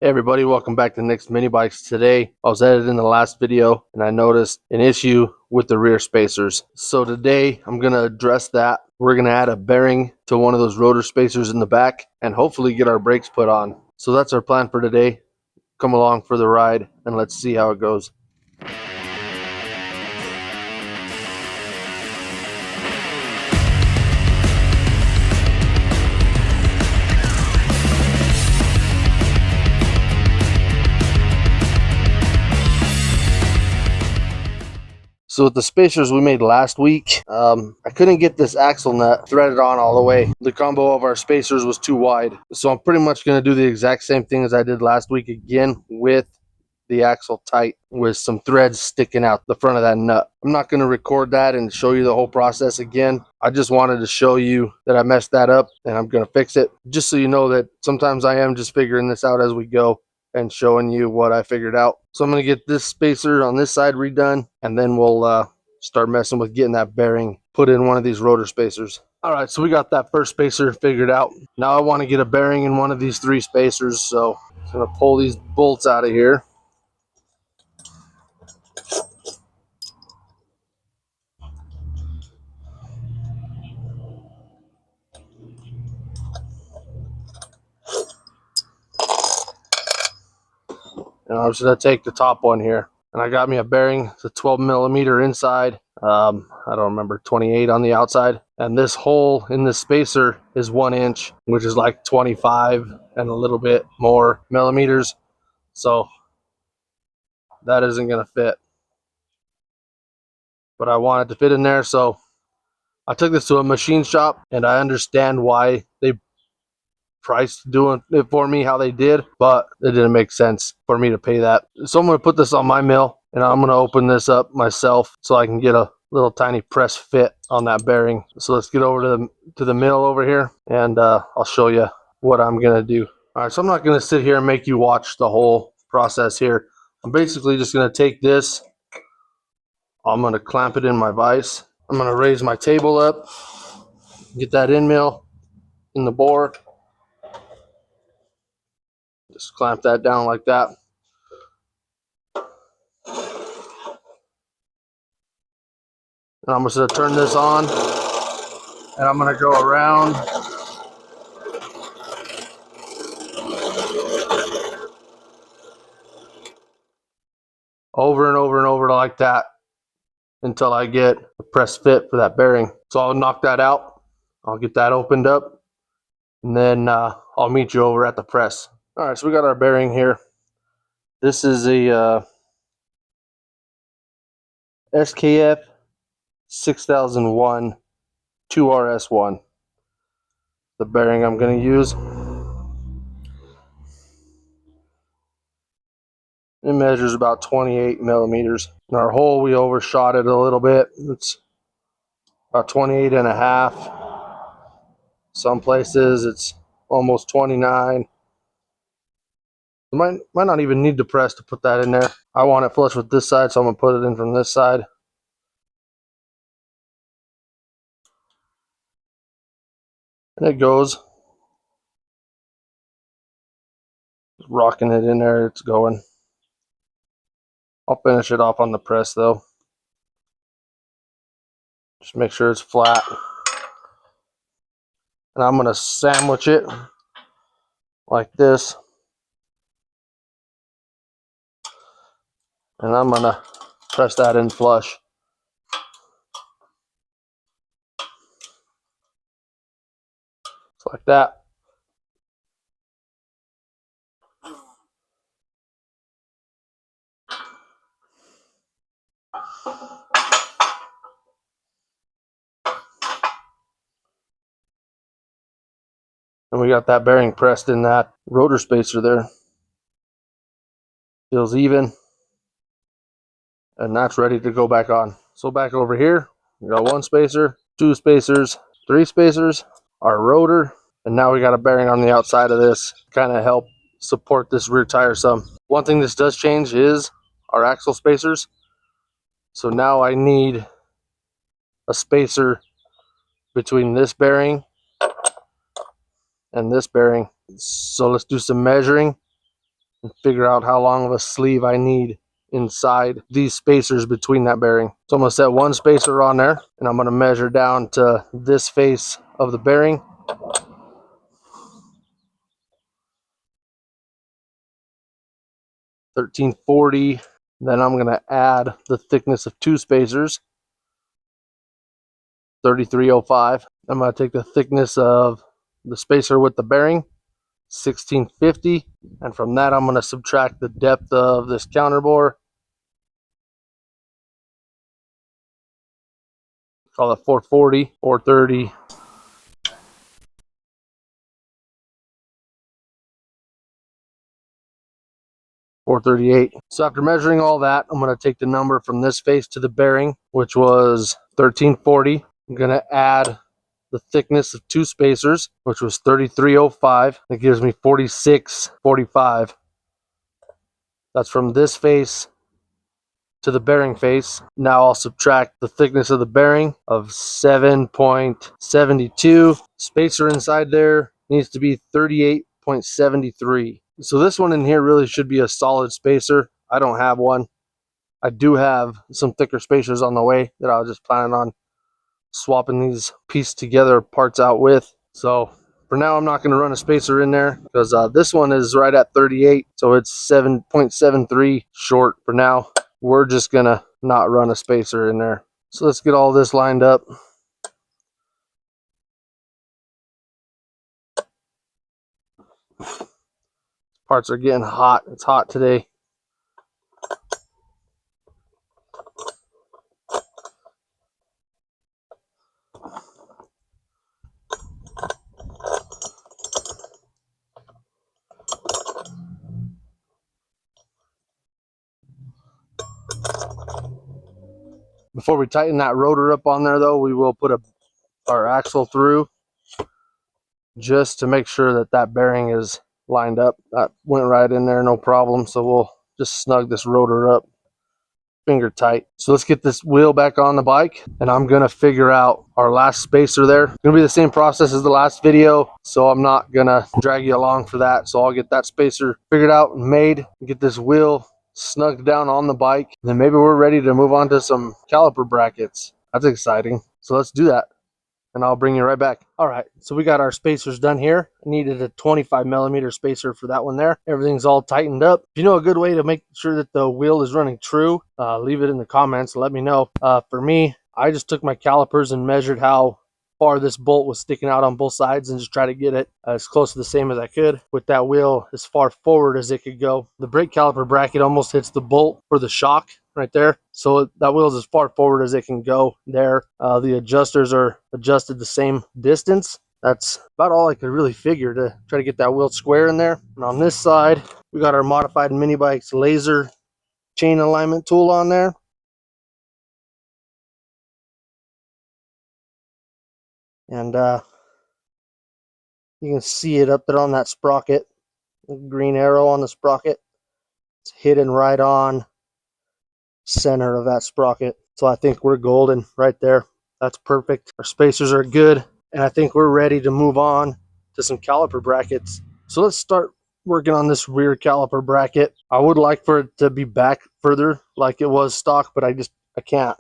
Hey everybody, welcome back to Nicsminibikes. Today I was editing the last video and I noticed an issue with the rear spacers. So today I'm going to address that. We're going to add a bearing to one of those rotor spacers in the back and hopefully get our brakes put on. So that's our plan for today. Come along for the ride and let's see how it goes. So with the spacers we made last week, I couldn't get this axle nut threaded on all the way. The combo of our spacers was too wide. So I'm pretty much going to do the exact same thing as I did last week again with the axle tight with some threads sticking out the front of that nut. I'm not going to record that and show you the whole process again. I just wanted to show you that I messed that up and I'm going to fix it. Just so you know that sometimes I am just figuring this out as we go and showing you what I figured out. So I'm going to get this spacer on this side redone and then we'll start messing with getting that bearing put in one of these rotor spacers. All right, so we got that first spacer figured out. Now I want to get a bearing in one of these three spacers, so I'm going to pull these bolts out of here. And I'm just going to take the top one here. And I got me a bearing. It's a 12 millimeter inside. I don't remember, 28 on the outside. And this hole in the spacer is 1 inch, which is like 25 and a little bit more millimeters. So that isn't going to fit. But I want it to fit in there. So I took this to a machine shop and I understand why they priced doing it for me how they did, but it didn't make sense for me to pay that. So I'm going to put this on my mill and I'm going to open this up myself so I can get a little tiny press fit on that bearing. So let's get over to the mill over here and I'll show you what I'm going to do. All right, so I'm not going to sit here and make you watch the whole process here. I'm basically just going to take this, I'm going to clamp it in my vise. I'm going to raise my table up, get that end mill in the bore. Just clamp that down like that. And I'm just going to turn this on and I'm going to go around over and over and over like that until I get a press fit for that bearing. So I'll knock that out. I'll get that opened up and then I'll meet you over at the press. All right, so we got our bearing here. This is a SKF 6001 2RS1. The bearing I'm going to use. It measures about 28 millimeters. In our hole, we overshot it a little bit. It's about 28 and a half. Some places it's almost 29. You might not even need to press to put that in there. I want it flush with this side, so I'm going to put it in from this side. And it goes. Rocking it in there, it's going. I'll finish it off on the press though. Just make sure it's flat. And I'm going to sandwich it like this. And I'm going to press that in flush. Just like that. And we got that bearing pressed in that rotor spacer there. Feels even. And that's ready to go back on. So back over here, we got one spacer, two spacers, three spacers, our rotor, and now we got a bearing on the outside of this, kind of help support this rear tire some. One thing this does change is our axle spacers. So now I need a spacer between this bearing and this bearing. So let's do some measuring and figure out how long of a sleeve I need inside these spacers between that bearing. So I'm going to set one spacer on there, and I'm going to measure down to this face of the bearing. $13.40. Then I'm going to add the thickness of two spacers, $33.05. I'm going to take the thickness of the spacer with the bearing, $16.50, and from that I'm going to subtract the depth of this counterbore, call it 440, 430, 438. So after measuring all that, I'm going to take the number from this face to the bearing, which was 1340. I'm going to add the thickness of two spacers, which was 3305. That gives me 4645. That's from this face to the bearing face. Now I'll subtract the thickness of the bearing of 7.72. Spacer inside there needs to be 38.73. So this one in here really should be a solid spacer. I don't have one. I do have some thicker spacers on the way that I was just planning on swapping these pieced together parts out with. So for now, I'm not going to run a spacer in there because this one is right at 38, so it's 7.73 short. For now, we're just going to not run a spacer in there. So let's get all this lined up. Parts are getting hot. It's hot today. Before we tighten that rotor up on there, though, we will put our axle through just to make sure that that bearing is lined up. That went right in there, no problem. So we'll just snug this rotor up finger tight. So let's get this wheel back on the bike, and I'm gonna figure out our last spacer there. It's gonna be the same process as the last video, so I'm not gonna drag you along for that. So I'll get that spacer figured out and made, get this wheel snugged down on the bike, and then maybe we're ready to move on to some caliper brackets. That's exciting. So let's do that, and I'll bring you right back. All right, so we got our spacers done here. I needed a 25mm spacer for that one there. Everything's all tightened up. If you know a good way to make sure that the wheel is running true, leave it in the comments. Let me know. For me, I just took my calipers and measured how far this bolt was sticking out on both sides and just try to get it as close to the same as I could with that wheel as far forward as it could go. The brake caliper bracket almost hits the bolt for the shock right there, so that wheel is as far forward as it can go there. The adjusters are adjusted the same distance. That's about all I could really figure to try to get that wheel square in there. And on this side, we got our modified Minibikes laser chain alignment tool on there. And you can see it up there on that sprocket, the green arrow on the sprocket. It's hidden right on center of that sprocket. So I think we're golden right there. That's perfect. Our spacers are good, and I think we're ready to move on to some caliper brackets. So let's start working on this rear caliper bracket. I would like for it to be back further like it was stock, but I can't.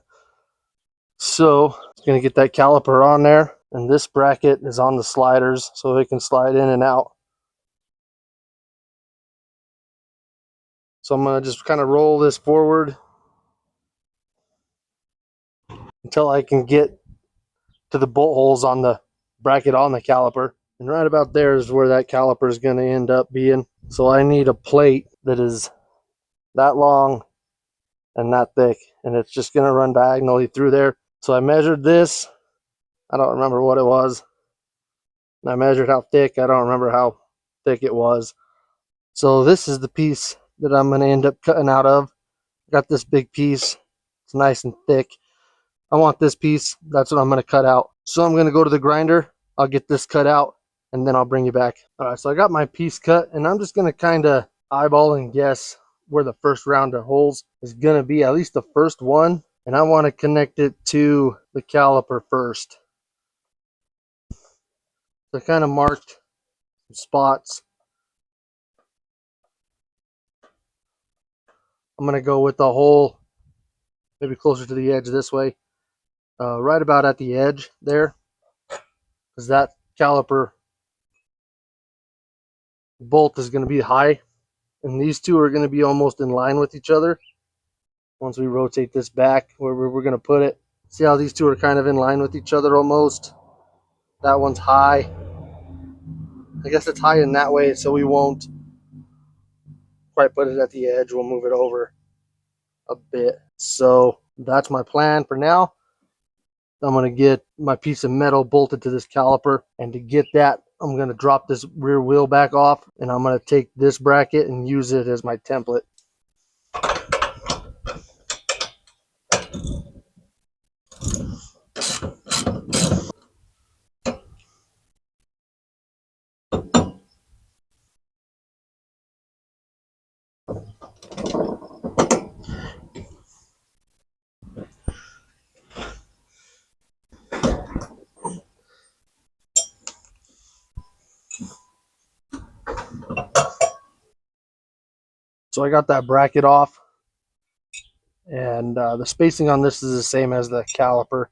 So I'm gonna get that caliper on there, and this bracket is on the sliders so it can slide in and out. So I'm gonna just kind of roll this forward until I can get to the bolt holes on the bracket on the caliper. And right about there is where that caliper is going to end up being. So I need a plate that is that long and that thick, and it's just going to run diagonally through there. So I measured this. I don't remember what it was. And I measured how thick. I don't remember how thick it was. So this is the piece that I'm going to end up cutting out of. Got this big piece. It's nice and thick. I want this piece. That's what I'm going to cut out. So I'm going to go to the grinder. I'll get this cut out, and then I'll bring you back. All right, so I got my piece cut, and I'm just going to kind of eyeball and guess where the first round of holes is going to be, at least the first one. And I want to connect it to the caliper first. So I kind of marked some spots. I'm going to go with the hole maybe closer to the edge this way, right about at the edge there, because that caliper bolt is going to be high, and these two are going to be almost in line with each other. Once we rotate this back where we're going to put it, see how these two are kind of in line with each other almost. That one's high. I guess it's high in that way, so we won't quite put it at the edge. We'll move it over a bit. So that's my plan for now. I'm going to get my piece of metal bolted to this caliper, and to get that, I'm going to drop this rear wheel back off, and I'm going to take this bracket and use it as my template. So I got that bracket off, and the spacing on this is the same as the caliper.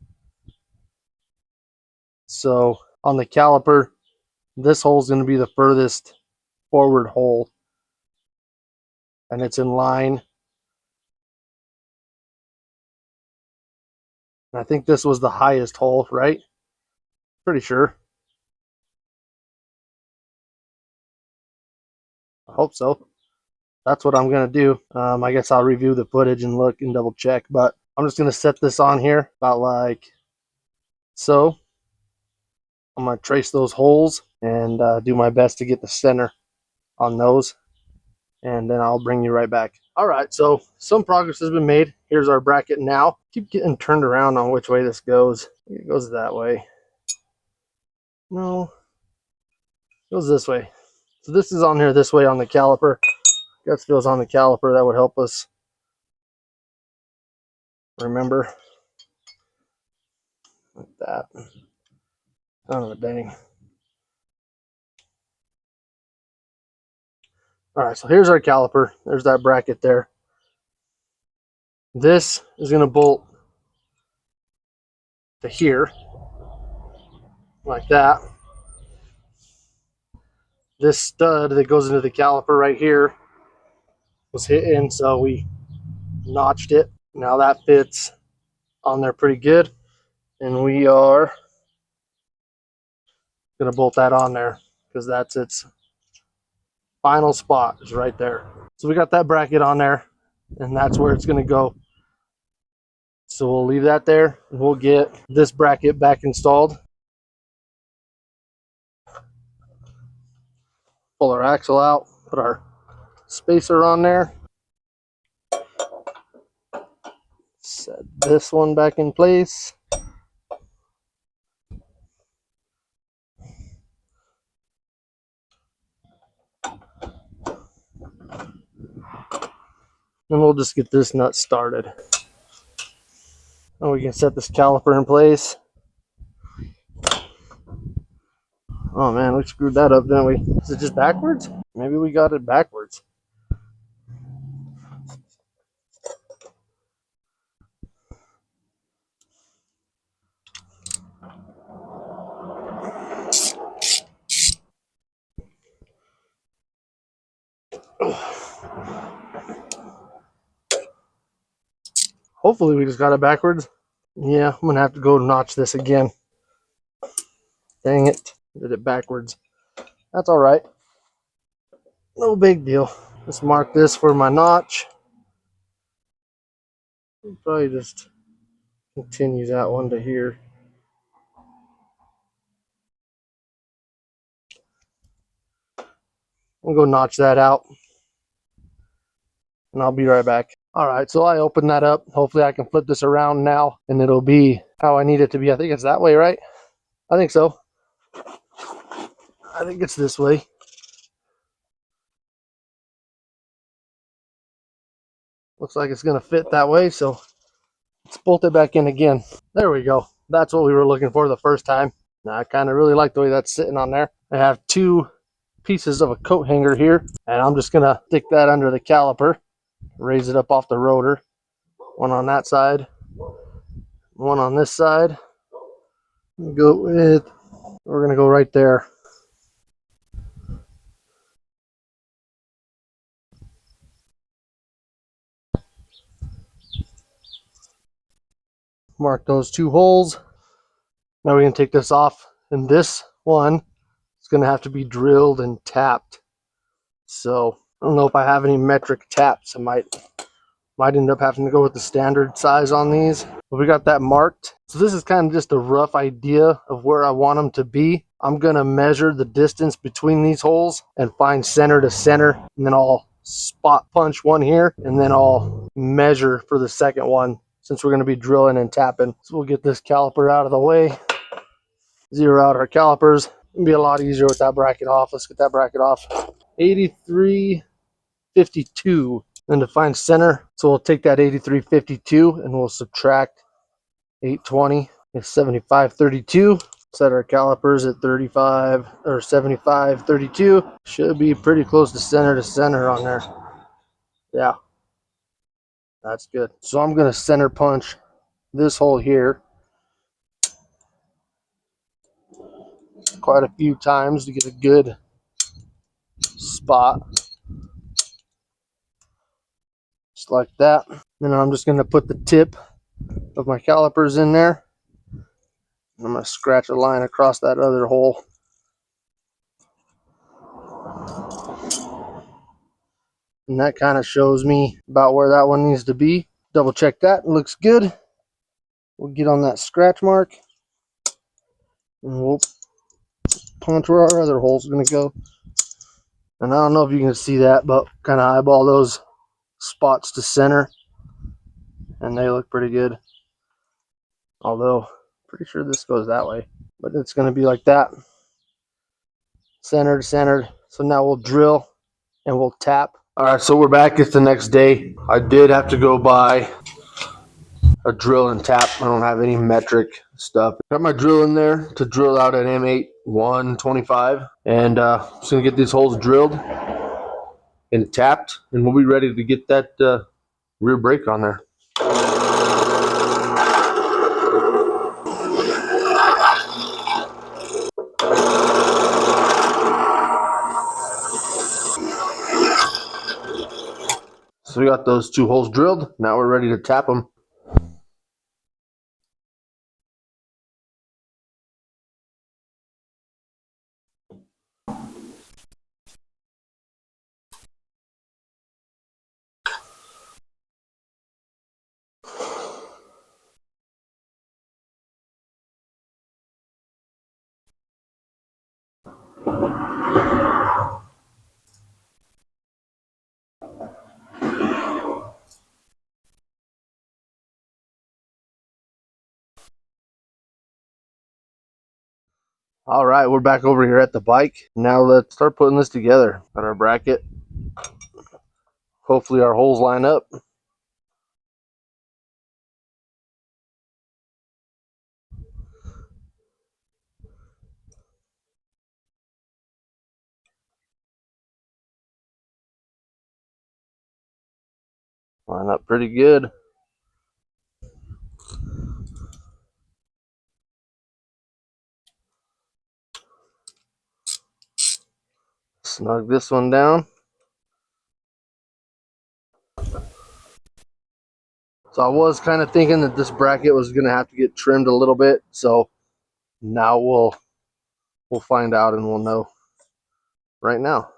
So on the caliper, this hole is going to be the furthest forward hole, and it's in line. And I think this was the highest hole, right? Pretty sure. I hope so. That's what I'm going to do. I guess I'll review the footage and look and double check, but I'm just going to set this on here about like so. I'm going to trace those holes and do my best to get the center on those, and then I'll bring you right back. All right, so some progress has been made. Here's our bracket now. Keep getting turned around on which way this goes. It goes that way. No, it goes this way. So this is on here this way on the caliper. Guts feels on the caliper. That would help us remember. Like that. Son of a dang. All right, so here's our caliper. There's that bracket there. This is going to bolt to here, like that. This stud that goes into the caliper right here was hitting, so we notched it. Now that fits on there pretty good, and we are going to bolt that on there because that's its final spot is right there. So we got that bracket on there, and that's where it's going to go. So we'll leave that there, and we'll get this bracket back installed. Pull our axle out, put our spacer on there. Set this one back in place. And we'll just get this nut started. And we can set this caliper in place. Oh man, we screwed that up, didn't we? Is it just backwards? Maybe we got it backwards. Hopefully we just got it backwards. Yeah, I'm gonna have to go notch this again. Dang it, did it backwards. That's all right. No big deal. Let's mark this for my notch. We'll probably just continue that one to here. We'll go notch that out, and I'll be right back. All right, so I opened that up. Hopefully I can flip this around now, and it'll be how I need it to be. I think it's that way, right? I think so. I think it's this way. Looks like it's going to fit that way, so let's bolt it back in again. There we go. That's what we were looking for the first time. Now, I kind of really like the way that's sitting on there. I have two pieces of a coat hanger here, and I'm just going to stick that under the caliper. Raise it up off the rotor. One on that side, one on this side. We're going to go right there. Mark those 2 holes. Now we can take this off, and this one is going to have to be drilled and tapped. So I don't know if I have any metric taps. I might end up having to go with the standard size on these. But we got that marked. So this is kind of just a rough idea of where I want them to be. I'm going to measure the distance between these holes and find center to center, and then I'll spot punch one here, and then I'll measure for the second one since we're going to be drilling and tapping. So we'll get this caliper out of the way, zero out our calipers. It'll be a lot easier with that bracket off. Let's get that bracket off. 83.52. Then to find center, so we'll take that 83.52 and we'll subtract 820 is 75.32. Set our calipers at 35 or 75.32. Should be pretty close to center on there. Yeah, that's good. So I'm going to center punch this hole here quite a few times to get a good spot. Just like that. Then I'm just going to put the tip of my calipers in there. I'm going to scratch a line across that other hole. And that kind of shows me about where that one needs to be. Double check that. It looks good. We'll get on that scratch mark. And we'll punch where our other hole's going to go. And I don't know if you can see that, but kind of eyeball those spots to center. And they look pretty good. Although, pretty sure this goes that way. But it's going to be like that. Centered, centered. So now we'll drill and we'll tap. All right, so we're back. It's the next day. I did have to go buy a drill and tap. I don't have any metric stuff. Got my drill in there to drill out an M8 125. And just going to get these holes drilled and tapped. And we'll be ready to get that rear brake on there. So we got those 2 holes drilled. Now we're ready to tap them. All right, we're back over here at the bike. Now let's start putting this together. Got our bracket. Hopefully our holes line up. Line up pretty good. Snug this one down. So I was kind of thinking that this bracket was going to have to get trimmed a little bit. So now we'll find out and we'll know right now.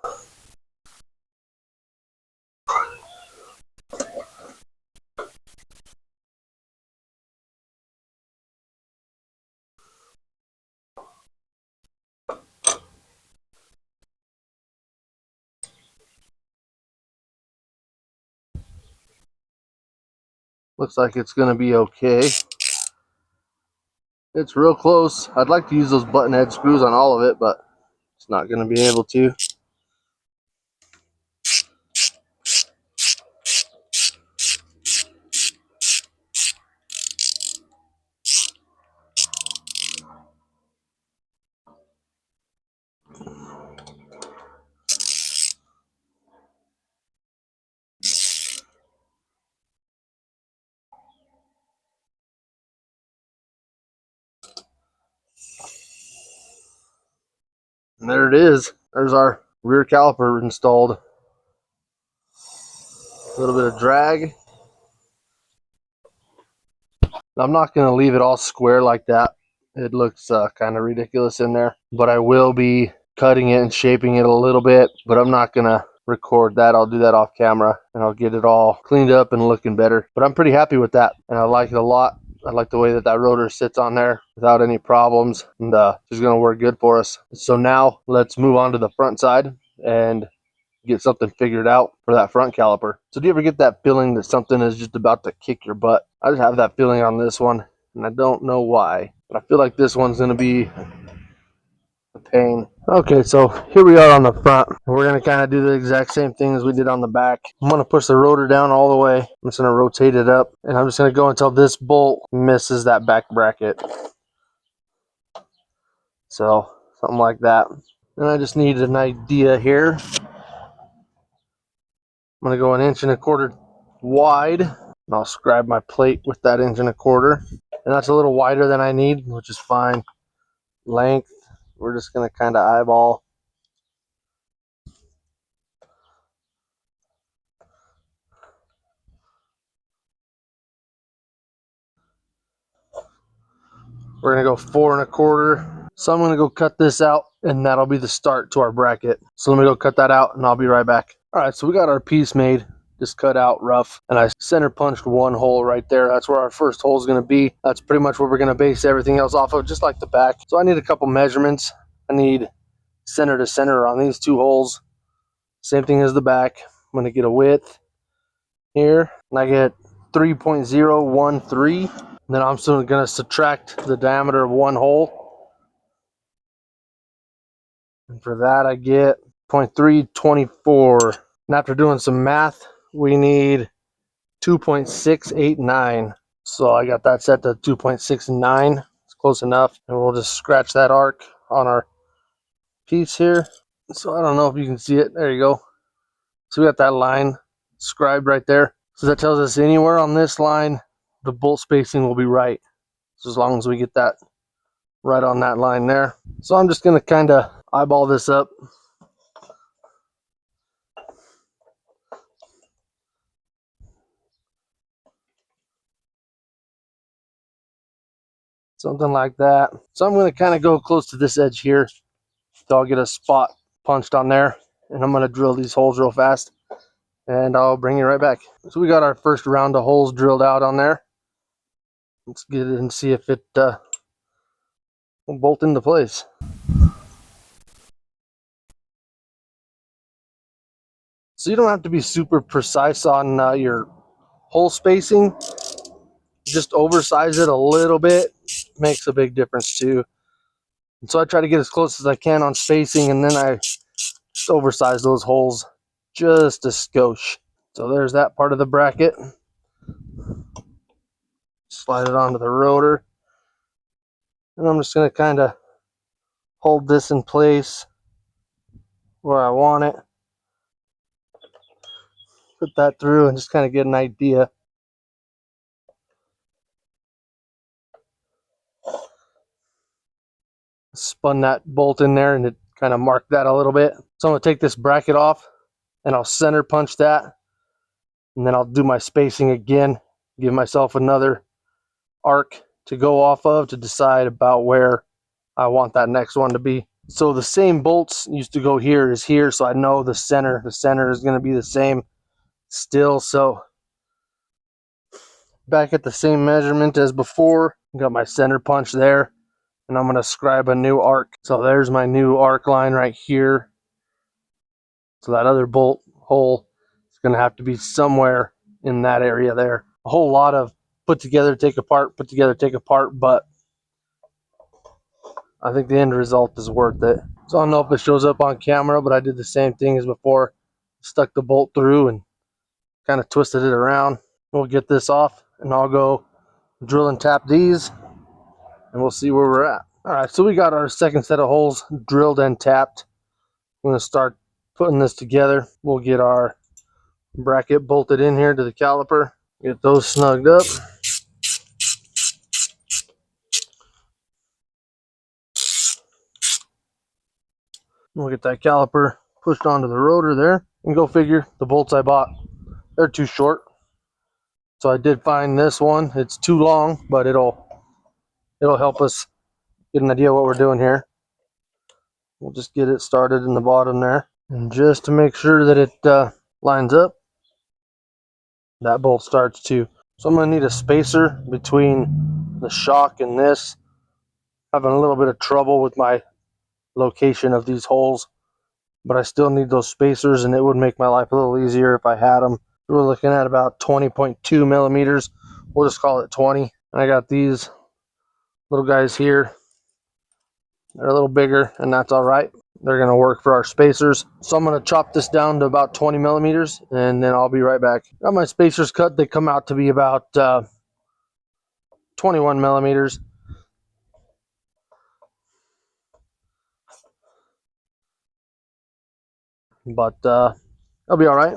Looks like it's going to be okay. It's real close. I'd like to use those button head screws on all of it, but it's not going to be able to. And there it is. There's our rear caliper installed. A little bit of drag. I'm not going to leave it all square like that. It looks kind of ridiculous in there. But I will be cutting it and shaping it a little bit. But I'm not going to record that. I'll do that off camera. And I'll get it all cleaned up and looking better. But I'm pretty happy with that. And I like it a lot. I like the way that that rotor sits on there without any problems. And it's going to work good for us. So now let's move on to the front side and get something figured out for that front caliper. So do you ever get that feeling that something is just about to kick your butt? I just have that feeling on this one, and I don't know why, but I feel like this one's going to be a pain. Okay, so here we are on the front. We're going to kind of do the exact same thing as we did on the back. I'm going to push the rotor down all the way. I'm just going to rotate it up, and I'm just going to go until this bolt misses that back bracket. So something like that. And I just need an idea here. I'm going to go 1.25 inches wide, and I'll scribe my plate with that 1.25 inches. And that's a little wider than I need, which is fine. Length, we're just going to kind of eyeball. We're going to go 4.25. So I'm going to go cut this out, and that'll be the start to our bracket. So let me go cut that out, and I'll be right back. All right, so we got our piece made. Just cut out rough, and I center punched one hole right there. That's where our first hole is going to be. That's pretty much what we're going to base everything else off of, just like the back. So I need a couple measurements. I need center to center on these two holes. Same thing as the back. I'm going to get a width here, and I get 3.013. Then I'm still going to subtract the diameter of one hole, and for that I get 0.324. And after doing some math, we need 2.689. So I got that set to 2.69. It's close enough. And we'll just scratch that arc on our piece here. So I don't know if you can see it. There you go. So we got that line scribed right there. So that tells us anywhere on this line, the bolt spacing will be right. So as long as we get that right on that line there. So I'm just going to kind of eyeball this up. Something like that. So I'm going to kind of go close to this edge here. So I'll get a spot punched on there. And I'm going to drill these holes real fast. And I'll bring you right back. So we got our first round of holes drilled out on there. Let's get it and see if it will bolt into place. So you don't have to be super precise on your hole spacing. Just oversize it a little bit. Makes a big difference too. And so I try to get as close as I can on spacing, and then I just oversize those holes just a skosh. So there's that part of the bracket. Slide it onto the rotor. And I'm just going to kind of hold this in place where I want it. Put that through and just kind of get an idea. Spun that bolt in there and it kind of marked that a little bit. So I'm going to take this bracket off and I'll center punch that. And then I'll do my spacing again. Give myself another arc to go off of to decide about where I want that next one to be. So the same bolts used to go here as here, so I know the center is going to be the same still. So back at the same measurement as before, got my center punch there, and I'm going to scribe a new arc. So there's my new arc line right here. So that other bolt hole is going to have to be somewhere in that area there. A whole lot of put together, take apart, put together, take apart, but I think the end result is worth it. So I don't know if it shows up on camera, but I did the same thing as before. Stuck the bolt through and kind of twisted it around. We'll get this off and I'll go drill and tap these and we'll see where we're at. All right, so we got our second set of holes drilled and tapped. I'm gonna start putting this together. We'll get our bracket bolted in here to the caliper. Get those snugged up. We'll get that caliper pushed onto the rotor there, and go figure, the bolts I bought, they're too short. So I did find this one. It's too long, but it'll help us get an idea what we're doing here. We'll just get it started in the bottom there, and just to make sure that it lines up, that bolt starts too. So I'm going to need a spacer between the shock and this. Having a little bit of trouble with my location of these holes, but I still need those spacers, and it would make my life a little easier if I had them. We're looking at about 20.2 millimeters. We'll just call it 20. And I got these little guys here. They're a little bigger, and that's all right. They're going to work for our spacers. So I'm going to chop this down to about 20 millimeters, and then I'll be right back. Got my spacers cut. They come out to be about 21 millimeters. But I'll be all right.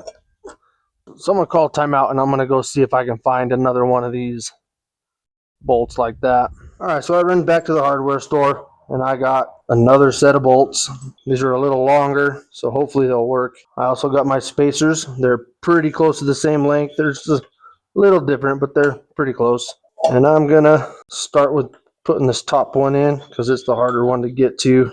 So I'm going to call timeout, and I'm going to go see if I can find another one of these bolts like that. All right, so I ran back to the hardware store, and I got another set of bolts. These are a little longer, so hopefully they'll work. I also got my spacers. They're pretty close to the same length. They're just a little different, but they're pretty close. And I'm going to start with putting this top one in because it's the harder one to get to.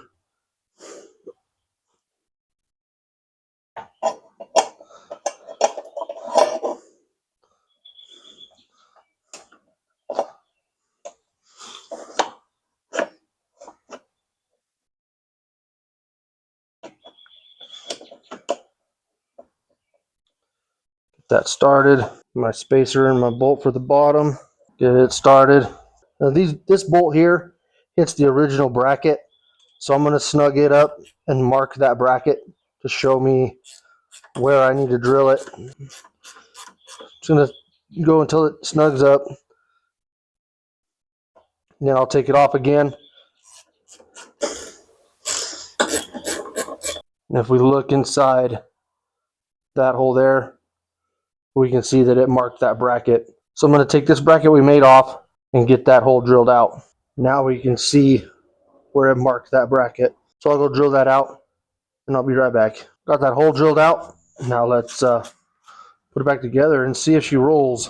That started, my spacer and my bolt for the bottom, get it started. Now this bolt here hits the original bracket, so I'm going to snug it up and mark that bracket to show me where I need to drill it. Just going to go until it snugs up, and then I'll take it off again. And if we look inside that hole there, we can see that it marked that bracket. So I'm going to take this bracket we made off and get that hole drilled out. Now we can see where it marked that bracket. So I'll go drill that out, and I'll be right back. Got that hole drilled out. Now let's put it back together and see if she rolls.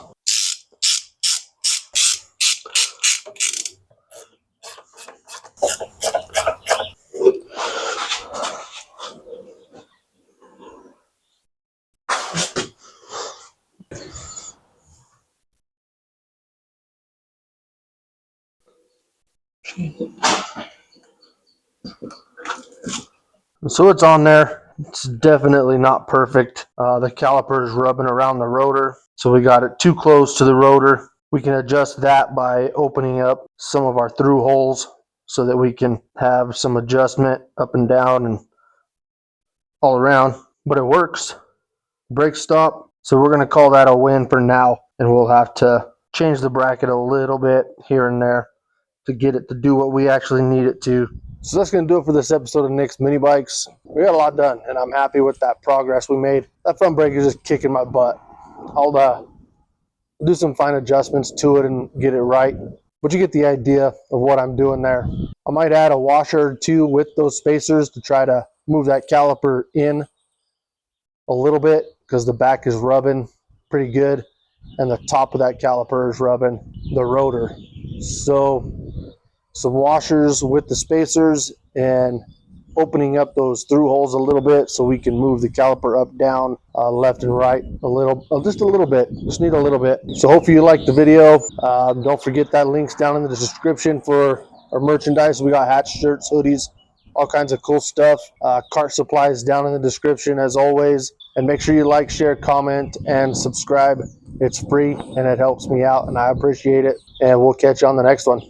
So it's on there. It's definitely not perfect. The caliper is rubbing around the rotor, so we got it too close to the rotor. We can adjust that by opening up some of our through holes so that we can have some adjustment up and down and all around. But it works. Brake stop. So we're going to call that a win for now, and we'll have to change the bracket a little bit here and there to get it to do what we actually need it to. So that's going to do it for this episode of Nicsminibikes. We got a lot done, and I'm happy with that progress we made. That front brake is just kicking my butt. I'll do some fine adjustments to it and get it right, but you get the idea of what I'm doing there. I might add a washer or two with those spacers to try to move that caliper in a little bit, because the back is rubbing pretty good and the top of that caliper is rubbing the rotor. So some washers with the spacers and opening up those through holes a little bit so we can move the caliper up, down, left and right a little, just a little bit. Just need a little bit. So hopefully you liked the video. Don't forget that link's down in the description for our merchandise. We got hats, shirts, hoodies, all kinds of cool stuff. Kart supplies down in the description as always. And make sure you like, share, comment, and subscribe. It's free and it helps me out, and I appreciate it. And we'll catch you on the next one.